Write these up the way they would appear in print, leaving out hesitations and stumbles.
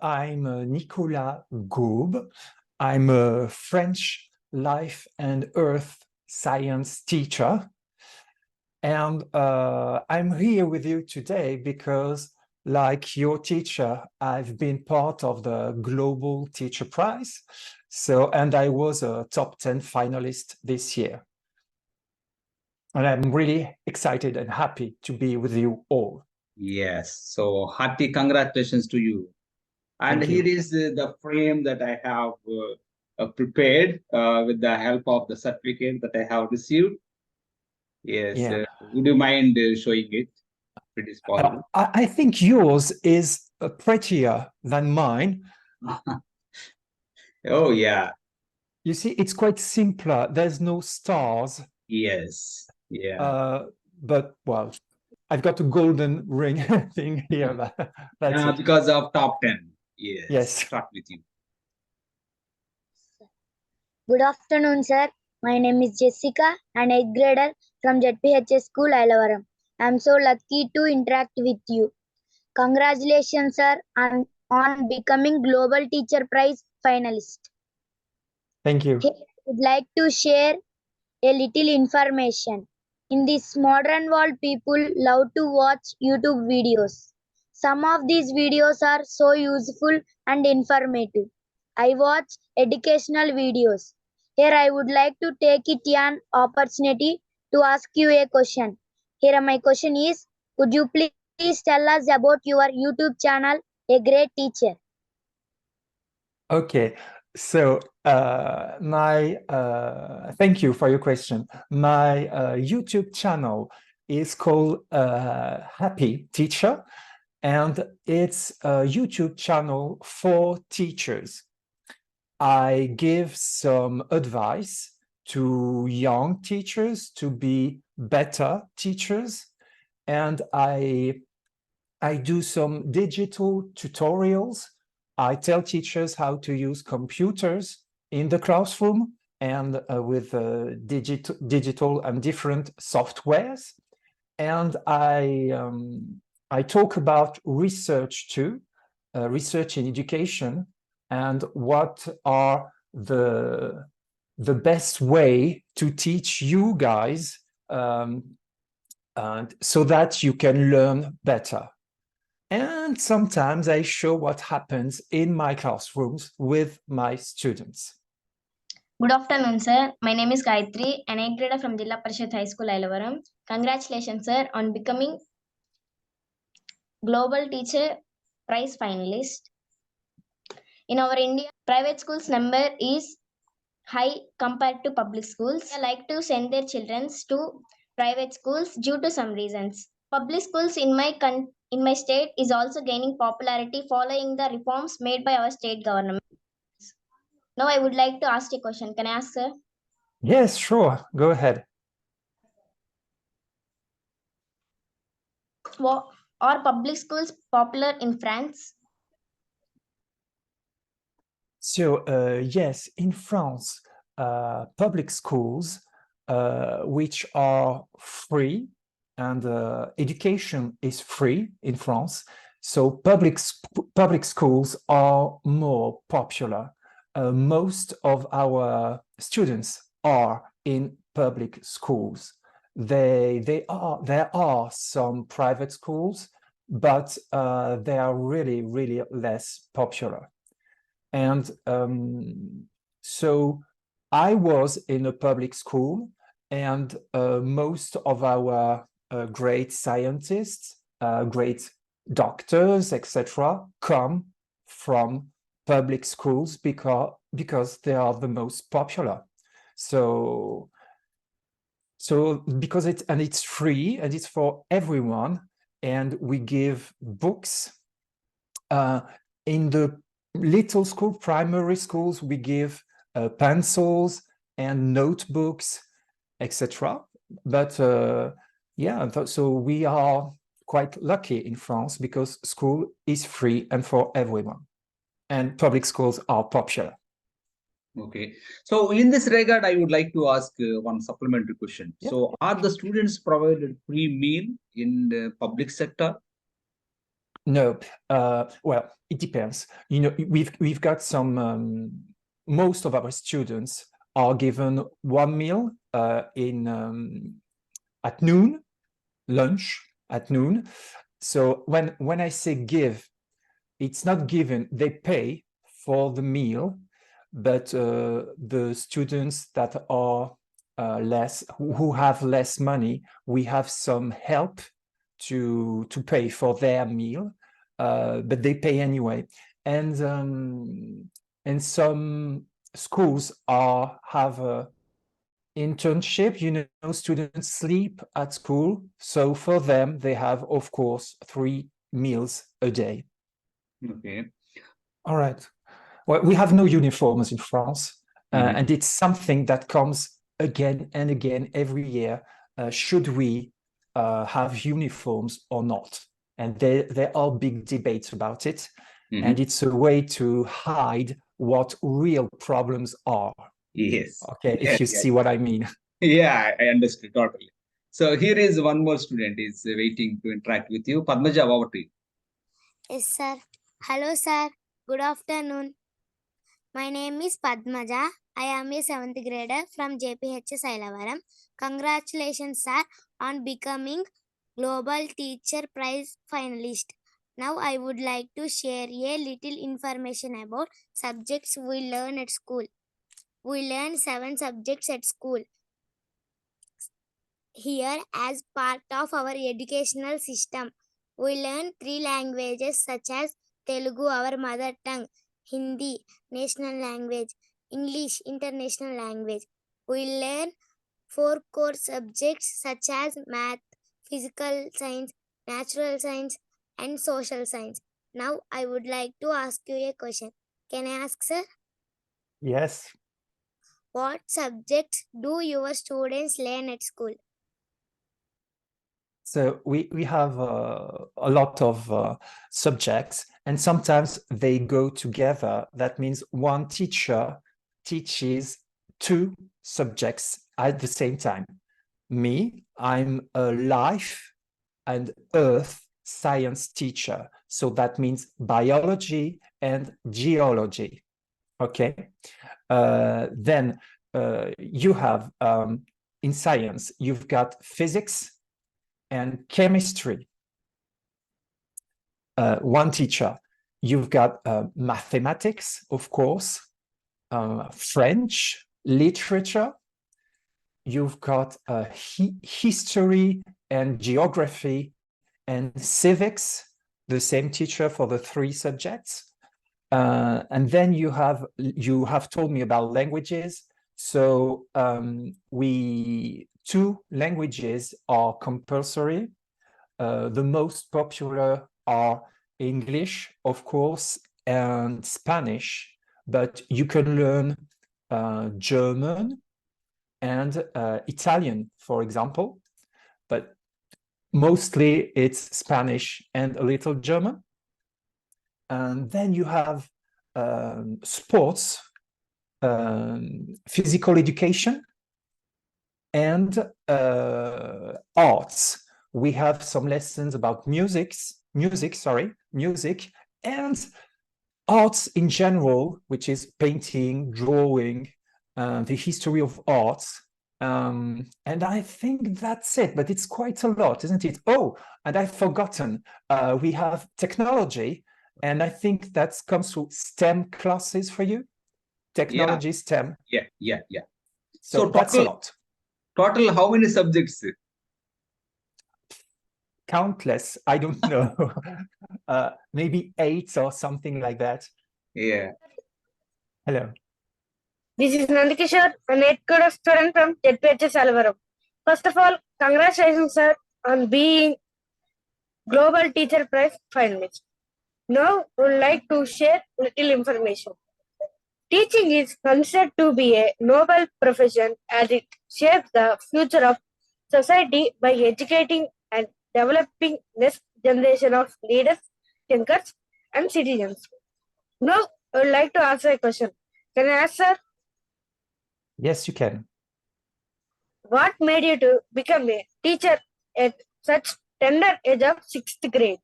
I'm Nicolas Gaube. I'm a French life and earth science teacher. And I'm here with you today because, like your teacher, I've been part of the Global Teacher Prize. And I was a top 10 finalist this year. And I'm really excited and happy to be with you all. Yes, so hearty congratulations to you. And Thank here you. is the frame that I have prepared with the help of the certificate that I have received. Yes, Yeah. would you mind showing it? If it is possible. I think yours is prettier than mine. Oh, yeah. You see, it's quite simpler. There's no stars. Yes. Yeah. But, well, I've got a golden ring thing here. That's it. Because of top 10. Yes. Yes. Start with you. Good afternoon, sir. My name is Jessica, an 8th grader from ZPHS School, Ailavaram. I am so lucky to interact with you. Congratulations, sir, on becoming Global Teacher Prize finalist. Thank you. Here I would like to share a little information. In this modern world, people love to watch YouTube videos. Some of these videos are so useful and informative. I watch educational videos. Here I would like to take it an opportunity to ask you a question. Here my question is, could you please tell us about your YouTube channel, A Great Teacher? Okay. So thank you for your question. My YouTube channel is called Happy Teacher, and it's a YouTube channel for teachers. I give some advice to young teachers to be better teachers, and I do some digital tutorials. I tell teachers how to use computers in the classroom and with digital and different softwares. And I talk about research too, research in education, and what are the best way to teach you guys and so that you can learn better. And sometimes I show what happens in my classrooms with my students. Good afternoon, sir. My name is Gayatri, an 8th grader from Jilla Parishad High School, Ailavaram. Congratulations, sir, on becoming Global Teacher Prize finalist. In our India, private schools number is high compared to public schools. They like to send their children to private schools due to some reasons. Public schools in my state is also gaining popularity following the reforms made by our state government. Now I would like to ask a question. Can I ask, sir? Yes, sure. Go ahead. Are public schools popular in France? So, yes, in France, public schools, which are free, and education is free in France. So public schools are more popular. Most of our students are in public schools. There are some private schools, but they are really less popular. And so I was in a public school, and most of our great scientists, great doctors, etc., come from public schools because they are the most popular. So because it's free and it's for everyone, and we give books in the little school, primary schools, we give pencils and notebooks, etc. But yeah, so we are quite lucky in France because school is free and for everyone, and public schools are popular. Okay. So in this regard, I would like to ask one supplementary question. Yeah. So are the students provided free meal in the public sector? No, well, it depends. You know, we've got some. Most of our students are given one meal at noon, lunch at noon. So when I say give, it's not given. They pay for the meal, but the students that are who have less money, we have some help to pay for their meal, but they pay anyway. And some schools have a internship. You know, students sleep at school, so for them they have, of course, 3 meals a day. Okay. All right. Well, we have no uniforms in France, and it's something that comes again and again every year. Should we have uniforms or not? And there are big debates about it. And it's a way to hide what real problems are. Yes. Okay, if you see what I mean. Yeah, I understood totally. So here is one more student is waiting to interact with you. Padmaja, over to you. Yes, sir. Hello, sir. Good afternoon. My name is Padmaja. I am a 7th grader from JPHS Ailavaram. Congratulations, sir, on becoming Global Teacher Prize finalist. Now I would like to share a little information about subjects we learn at school. We learn 7 subjects at school. Here, as part of our educational system, we learn 3 languages such as Telugu, our mother tongue, Hindi, national language, English, international language. We learn 4 core subjects such as math, physical science, natural science, and social science. Now, I would like to ask you a question. Can I ask, sir? Yes. What subjects do your students learn at school? So we have a lot of subjects, and sometimes they go together. That means one teacher teaches 2 subjects at the same time. Me, I'm a life and earth science teacher. So that means biology and geology. Okay. Then you have, in science, you've got physics and chemistry. One teacher. You've got mathematics, of course, French, literature. You've got history and geography and civics, the same teacher for the 3 subjects. And then you have told me about languages. So 2 languages are compulsory. The most popular are English, of course, and Spanish, but you can learn German and Italian, for example, but mostly it's Spanish and a little German. And then you have sports, physical education, and arts. We have some lessons about music, and arts in general, which is painting, drawing, the history of arts. And I think that's it, but it's quite a lot, isn't it? Oh, and I've forgotten, we have technology, and I think that comes to STEM classes for you. Technology, STEM. Yeah. So that's a lot. Total, how many subjects? Countless, I don't know. Maybe 8 or something like that. Yeah. Hello. This is Nandikishore, an 8th grade student from JPHS Alvaram. First of all, congratulations, sir, on being Global Teacher Prize finalist. Now, I would like to share little information. Teaching is considered to be a noble profession as it shapes the future of society by educating and developing next generation of leaders, thinkers, and citizens. Now, I would like to ask a question. Can I ask, sir? Yes, you can. What made you to become a teacher at such tender age of 6th grade?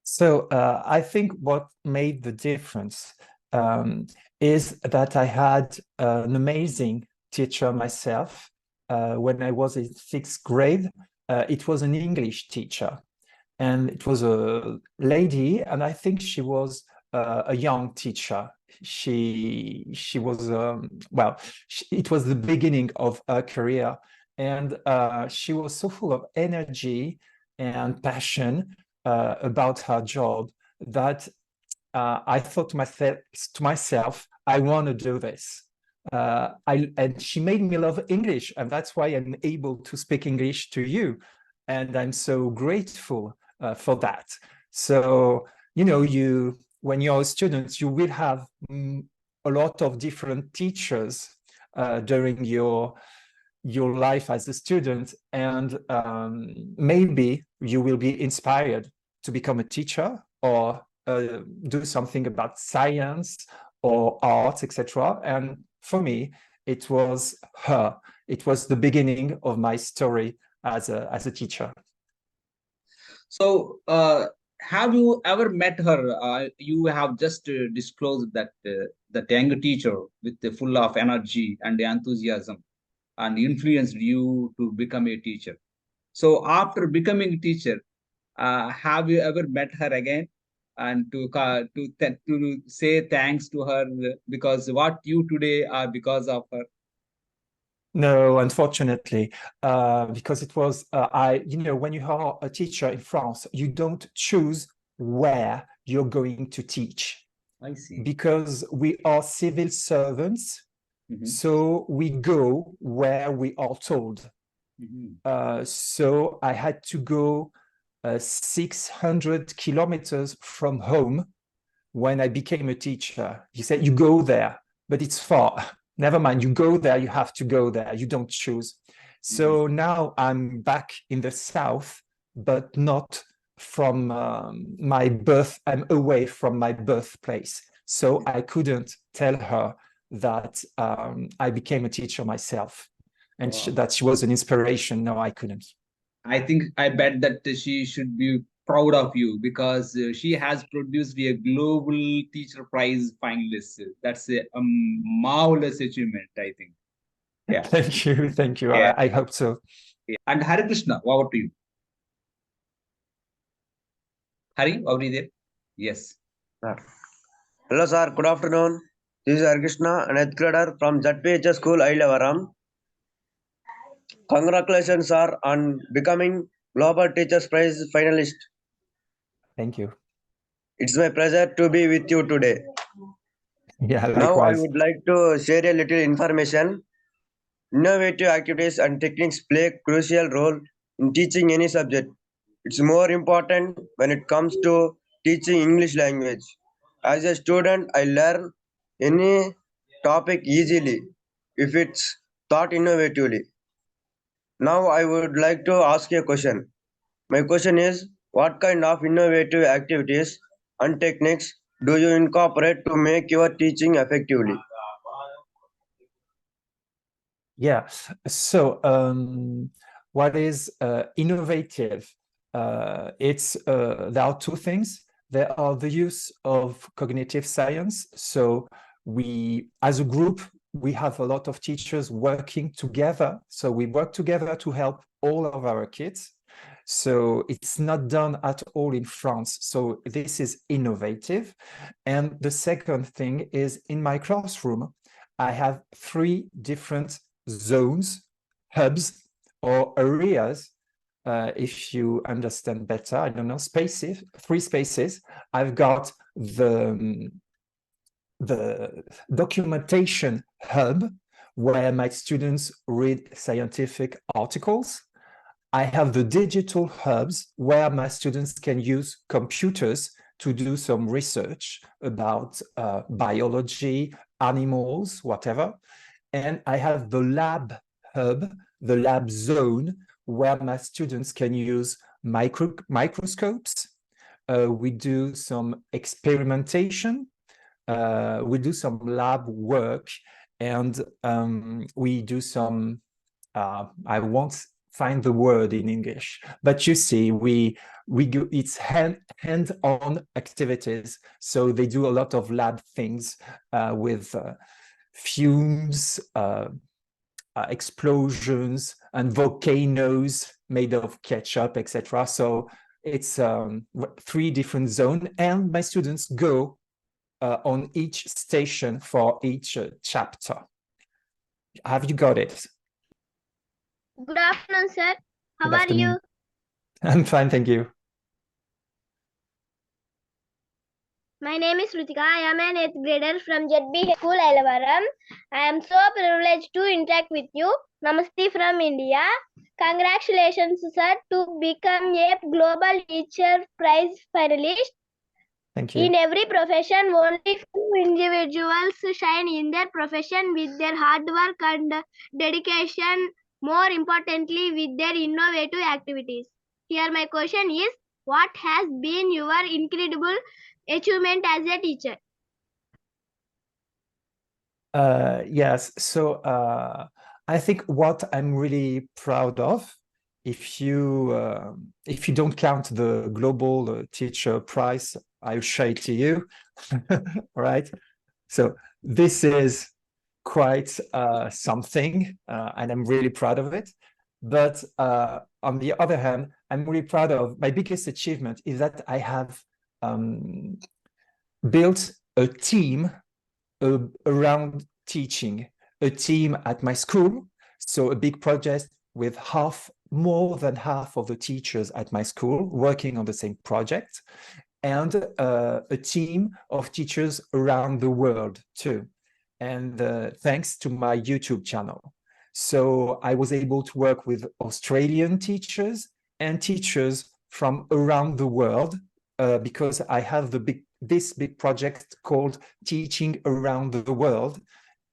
So I think what made the difference is that I had an amazing teacher myself. When I was in 6th grade, it was an English teacher, and it was a lady, and I think she was a young teacher. She was well, it was the beginning of her career, and she was so full of energy and passion about her job that I thought to myself, I want to do this. And she made me love English, and that's why I'm able to speak English to you, and I'm so grateful for that. So when you're a student, you will have a lot of different teachers during your life as a student, and maybe you will be inspired to become a teacher or do something about science or arts, etc. And for me, it was her. It was the beginning of my story as a teacher. So, have you ever met her? You have just disclosed that that young teacher with the full of energy and enthusiasm and influenced you to become a teacher. So, after becoming a teacher, have you ever met her again and to say thanks to her because what you today are because of her? No, unfortunately, because it was when you are a teacher in France, you don't choose where you're going to teach. I see. Because we are civil servants, so we go where we are told. So I had to go 600 kilometers from home when I became a teacher. He said, you go there, but it's far. Never mind, you go there, you have to go there, you don't choose. So now I'm back in the south, but not from my birth, I'm away from my birthplace. So I couldn't tell her that I became a teacher myself and that she was an inspiration. No, I couldn't. I bet that she should be proud of you because she has produced a global teacher prize finalist. That's a marvelous achievement, I think. Yeah. Thank you. Thank you. Yeah. I hope so. Yeah. And Hari Krishna, over to you. Hari, over there? Yes. Hello, sir. Good afternoon. This is Hari Krishna, an educator from ZPHS School, Ailavaram. Congratulations, sir, on becoming Global Teachers Prize finalist. Thank you. It's my pleasure to be with you today. Yeah, likewise. Now I would like to share a little information. Innovative activities and techniques play a crucial role in teaching any subject. It's more important when it comes to teaching English language. As a student, I learn any topic easily if it's taught innovatively. Now I would like to ask a question. My question is, what kind of innovative activities and techniques do you incorporate to make your teaching effectively? Yeah. So what is innovative? There are two things. There are the use of cognitive science. So we, as a group, we have a lot of teachers working together. So we work together to help all of our kids. So it's not done at all in France. So this is innovative. And the second thing is in my classroom, I have 3 different zones, hubs, or areas. If you understand better, I don't know, spaces, 3 spaces. I've got the documentation hub where my students read scientific articles. I have the digital hubs where my students can use computers to do some research about biology, animals, whatever. And I have the lab hub, the lab zone, where my students can use microscopes. We do some experimentation. We do some lab work, and we do some, I won't find the word in English. But you see, we go, it's hand-on activities. So they do a lot of lab things with fumes, explosions, and volcanoes made of ketchup, etc. So it's 3 different zones, and my students go on each station for each chapter. Have you got it? Good afternoon, sir. How Good are afternoon. you? I'm fine, thank you. My name is Rutika. I am an 8th grader from ZB School, Elavaram. I am so privileged to interact with you. Namaste from India. Congratulations, sir, to become a Global Teacher Prize finalist. Thank you. In every profession, only few individuals shine in their profession with their hard work and dedication, more importantly, with their innovative activities. Here, my question is, what has been your incredible achievement as a teacher? Yes, so I think what I'm really proud of, if you don't count the Global Teacher Prize, I'll show it to you, right? So this is quite something, and I'm really proud of it. But on the other hand, I'm really proud of my biggest achievement is that I have built a team around teaching, a team at my school. So a big project with more than half of the teachers at my school working on the same project, and a team of teachers around the world too. And thanks to my YouTube channel. So I was able to work with Australian teachers and teachers from around the world because I have this big project called Teaching Around the World.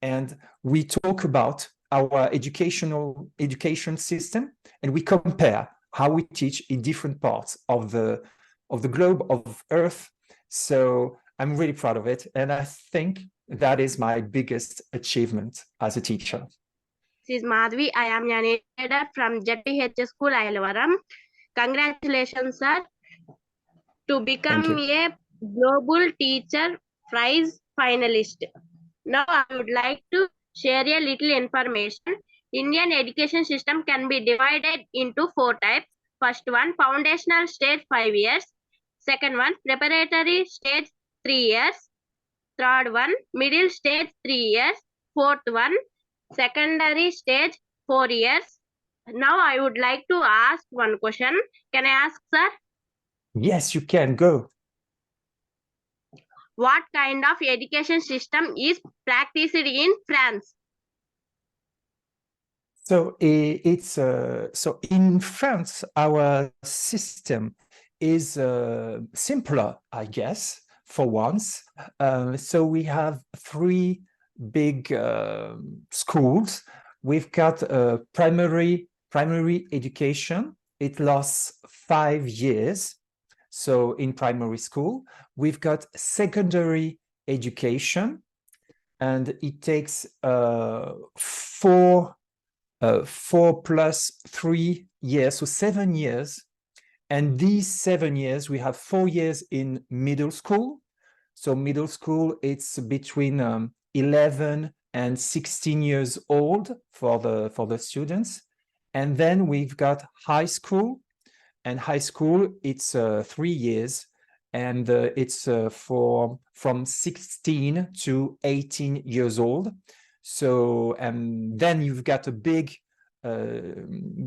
And we talk about our education system, and we compare how we teach in different parts of the globe, of Earth. So I'm really proud of it. And I think that is my biggest achievement as a teacher. This is Madhvi. I am an educator from ZPH School, Ayalavaram. Congratulations, sir, to become a Global Teacher Prize finalist. Now, I would like to share a little information. Indian education system can be divided into 4 types. First one, foundational stage 5 years. Second one, preparatory stage 3 years. Third one, middle stage 3 years. Fourth one, secondary stage 4 years. Now I would like to ask one question. Can I ask, sir? Yes, you can go. What kind of education system is practiced in France? So it's so in France, our system is simpler, I guess, for once. So we have 3 big schools. We've got primary education. It lasts 5 years. So in primary school, we've got secondary education, and it takes 4 plus 3 years, so 7 years. And these 7 years, we have 4 years in middle school. So middle school, it's between 11 and 16 years old for the students. And then we've got high school, and high school, it's 3 years, and it's from 16 to 18 years old. So, and then you've got a big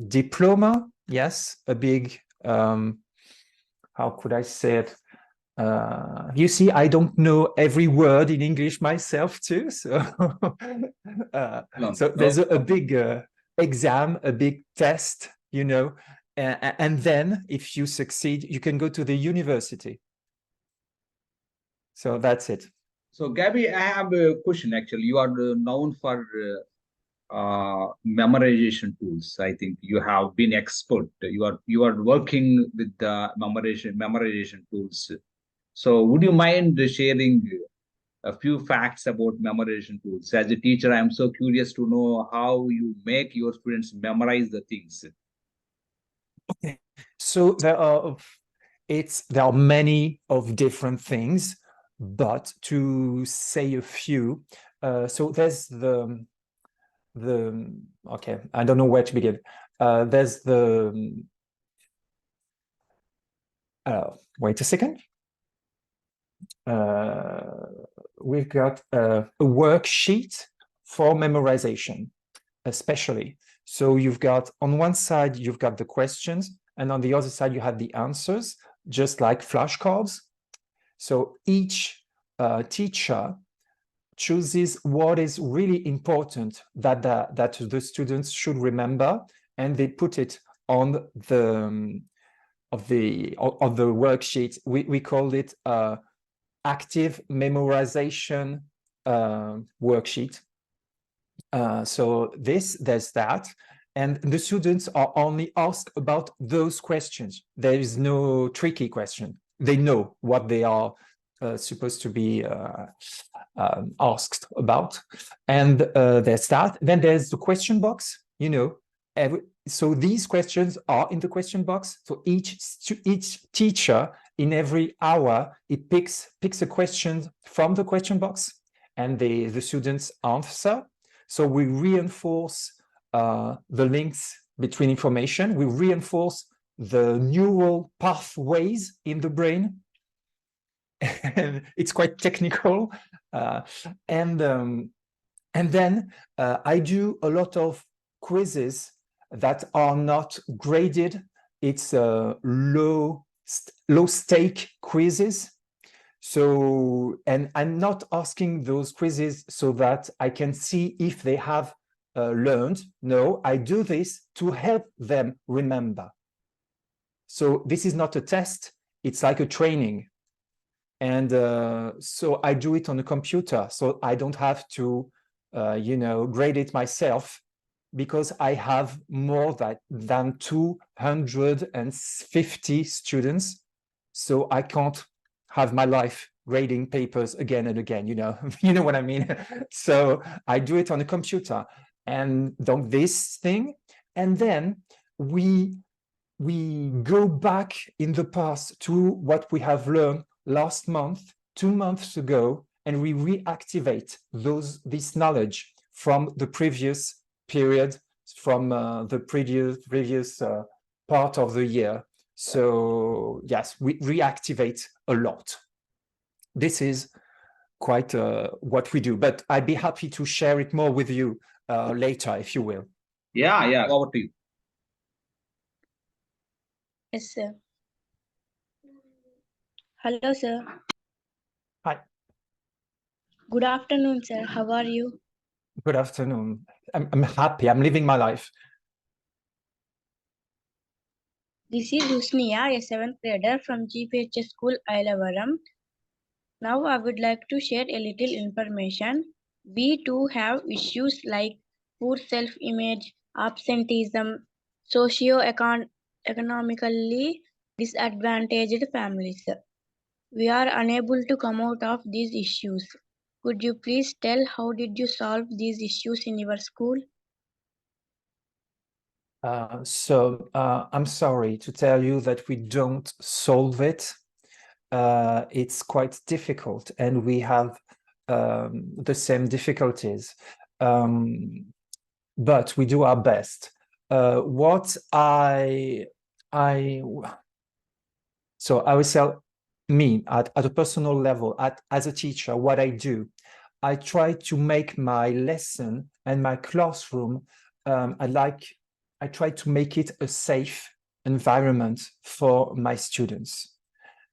diploma, yes, a big, how could I say it? You see, I don't know every word in English myself too. So, so there's a big exam, a big test, you know, and then if you succeed, you can go to the university. So that's it. So, Gabby, I have a question. Actually, you are known for memorization tools. I think you have been expert. You are working with the memorization tools. So, would you mind sharing a few facts about memorization tools? As a teacher, I am so curious to know how you make your students memorize the things. Okay, so there are many of different things, but to say a few, so there's the okay, I don't know where to begin. There's the wait a second. We've got a worksheet for memorization, especially. So you've got, on one side, you've got the questions, and on the other side, you have the answers, just like flashcards. So each teacher chooses what is really important that the students should remember, and they put it on the worksheet. We call it active memorization worksheet. So there's that, and the students are only asked about those questions. There is no tricky question. They know what they are supposed to be asked about, and there's that. Then there's the question box. So these questions are in the question box. So each teacher in every hour, it picks a question from the question box, and the students answer. So we reinforce the links between information. We reinforce the neural pathways in the brain. And it's quite technical. And then I do a lot of quizzes that are not graded. It's low stake quizzes. So, and I'm not asking those quizzes so that I can see if they have learned. No, I do this to help them remember. So this is not a test, it's like a training. And so I do it on a computer, so I don't have to, grade it myself, because I have more than 250 students. So I can't have my life grading papers again and again, you know what I mean? So I do it on a computer and done this thing. And then we go back in the past to what we have learned last month, 2 months ago, and we reactivate this knowledge from the previous period, from the previous part of the year. So yes, we reactivate a lot. This is quite what we do, but I'd be happy to share it more with you later, if you will. Yeah, over to you. Yes, sir. Hello, sir. Hi. Good afternoon, sir. How are you? Good afternoon. I'm happy. I'm living my life. This is Husniya, a 7th grader from GPHS School, Ailavaram. Now I would like to share a little information. We too have issues like poor self-image, absenteeism, socio-economically disadvantaged families. We are unable to come out of these issues. Could you please tell how did you solve these issues in your school? I'm sorry to tell you that we don't solve it. It's quite difficult, and we have the same difficulties, but we do our best. So I will say, me at a personal level, as a teacher, what I do, I try to make my lesson and my classroom, I try to make it a safe environment for my students.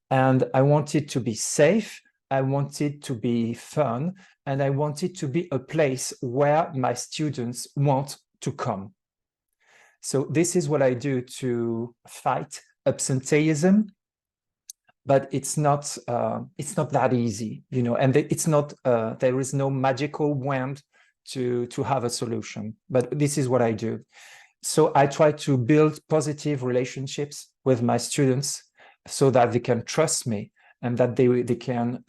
And I want it to be safe, I want it to be fun, and I want it to be a place where my students want to come. So this is what I do to fight absenteeism, but it's not that easy, and it's not there is no magical wand to have a solution, but this is what I do. So I try to build positive relationships with my students so that they can trust me, and that they can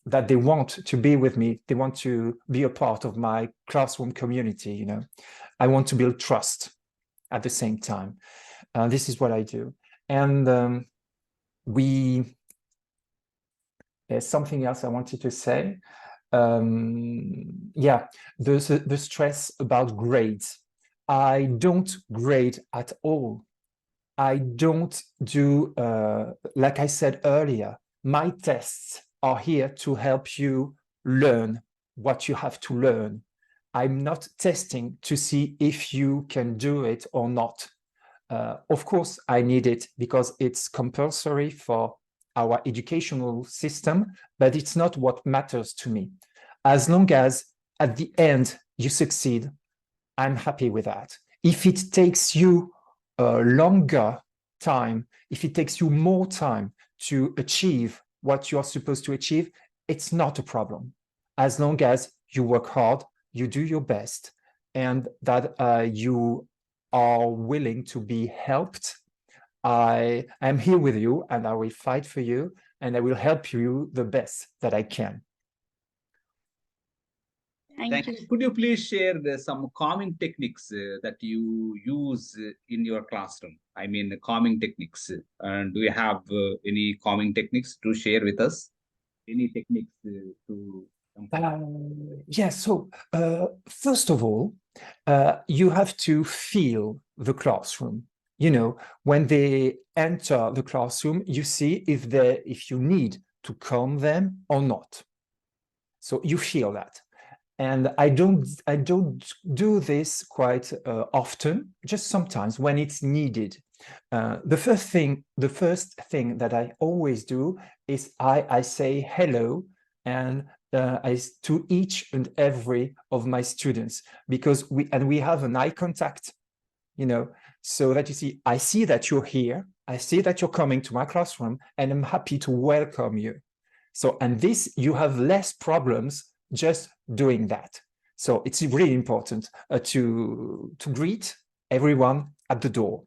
that they want to be with me, they want to be a part of my classroom community. I want to build trust at the same time. This is what I do. And there's something else I wanted to say. Yeah, the stress about grades. I don't grade at all. I don't do, like I said earlier, my tests are here to help you learn what you have to learn. I'm not testing to see if you can do it or not. Of course, I need it because it's compulsory for our educational system, but it's not what matters to me. As long as at the end you succeed, I'm happy with that. If it takes you a longer time, if it takes you more time to achieve what you're supposed to achieve, it's not a problem. As long as you work hard, you do your best, and that you are willing to be helped, I am here with you and I will fight for you and I will help you the best that I can. Thank you. Could you please share some calming techniques that you use in your classroom? I mean, calming techniques. And do you have any calming techniques to share with us? Any techniques to... Yeah, so first of all, you have to feel the classroom. You know, when they enter the classroom, you see if you need to calm them or not. So you feel that. And I don't do this quite often, just sometimes when it's needed. The first thing that I always do is I say hello and to each and every of my students, because we have an eye contact, you know, so that you see, I see that you're here, I see that you're coming to my classroom, and I'm happy to welcome you. So, and this, you have less problems just doing that. So it's really important to greet everyone at the door.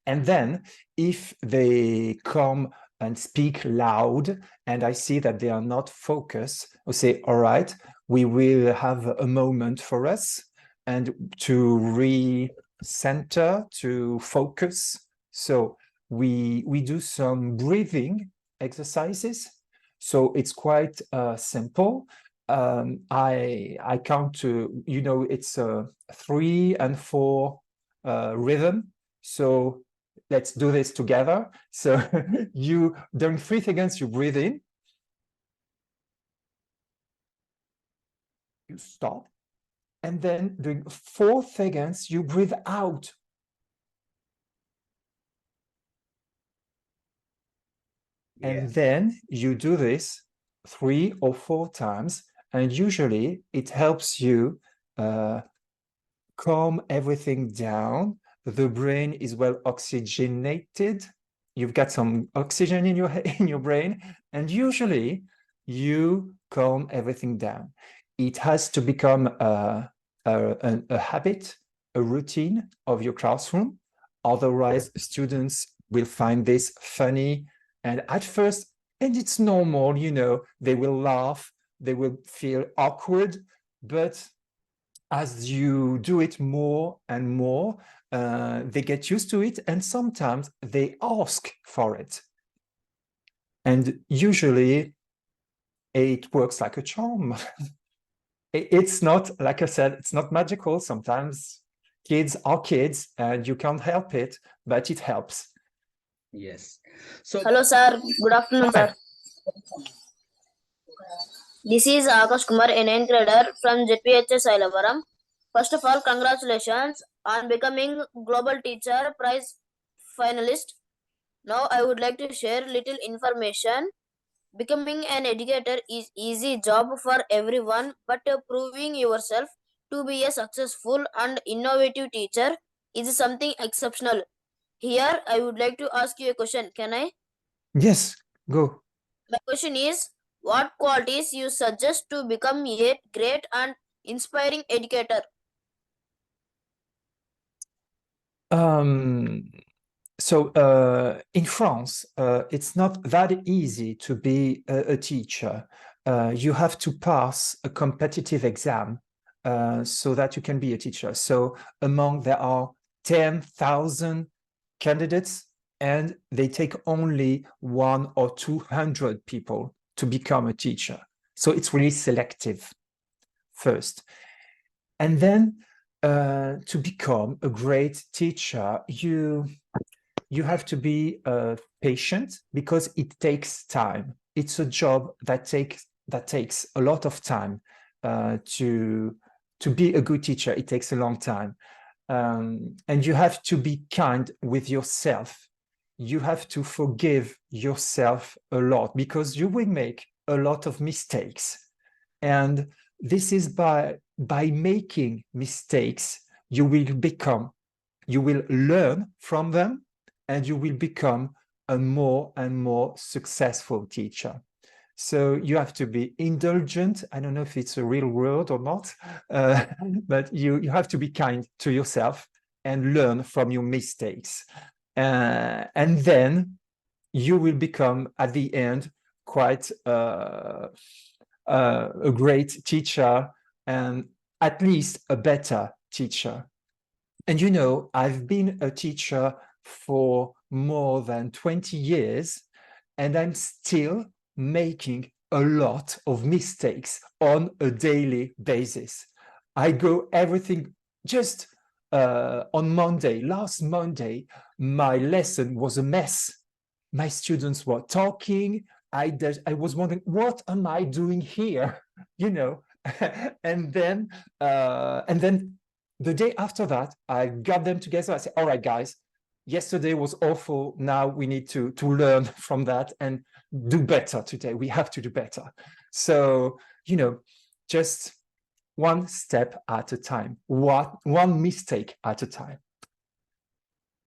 And then if they come and speak loud and I see that they are not focused, I'll say, all right, we will have a moment for us and to recenter, to focus. So we do some breathing exercises. So it's quite simple. I count to, you know, it's a 3 and 4 rhythm. So let's do this together. So you, during 3 seconds, you breathe in. You stop. And then during 4 seconds, you breathe out. Yeah. And then you do this 3 or 4 times. And usually it helps you calm everything down. The brain is well oxygenated. You've got some oxygen in your brain, and usually you calm everything down. It has to become a habit, a routine of your classroom. Otherwise, students will find this funny. And at first, and it's normal, you know, they will laugh, they will feel awkward, but as you do it more and more, they get used to it, and sometimes they ask for it. And usually it works like a charm. It's not, like I said, it's not magical. Sometimes kids are kids and you can't help it, but it helps. Yes. So, hello, sir. Good afternoon, sir. This is Akash Kumar, a 9th grader from ZPHS Sailabaram. First of all, congratulations on becoming Global Teacher Prize finalist. Now, I would like to share little information. Becoming an educator is easy job for everyone, but proving yourself to be a successful and innovative teacher is something exceptional. Here, I would like to ask you a question. Can I? Yes, go. My question is, what qualities you suggest to become a great and inspiring educator? So in France, it's not that easy to be a teacher. You have to pass a competitive exam so that you can be a teacher. So there are 10,000 candidates, and they take only 100 or 200 people to become a teacher. So it's really selective first. And then to become a great teacher, you have to be patient, because it takes time. It's a job that takes a lot of time. To be a good teacher, it takes a long time. And you have to be kind with yourself. You have to forgive yourself a lot, because you will make a lot of mistakes. And this is by making mistakes, you will learn from them, and you will become a more and more successful teacher. So you have to be indulgent. I don't know if it's a real word or not, but you have to be kind to yourself and learn from your mistakes. And then you will become, at the end, quite a great teacher, and at least a better teacher. And you know, I've been a teacher for more than 20 years, and I'm still making a lot of mistakes on a daily basis. I go everything just on Monday. Last Monday, my lesson was a mess. My students were talking. I was wondering, what am I doing here? You know, and then the day after that, I got them together. I said, all right, guys, yesterday was awful. Now we need to learn from that and do better today. We have to do better. So, you know, just one step at a time, one mistake at a time.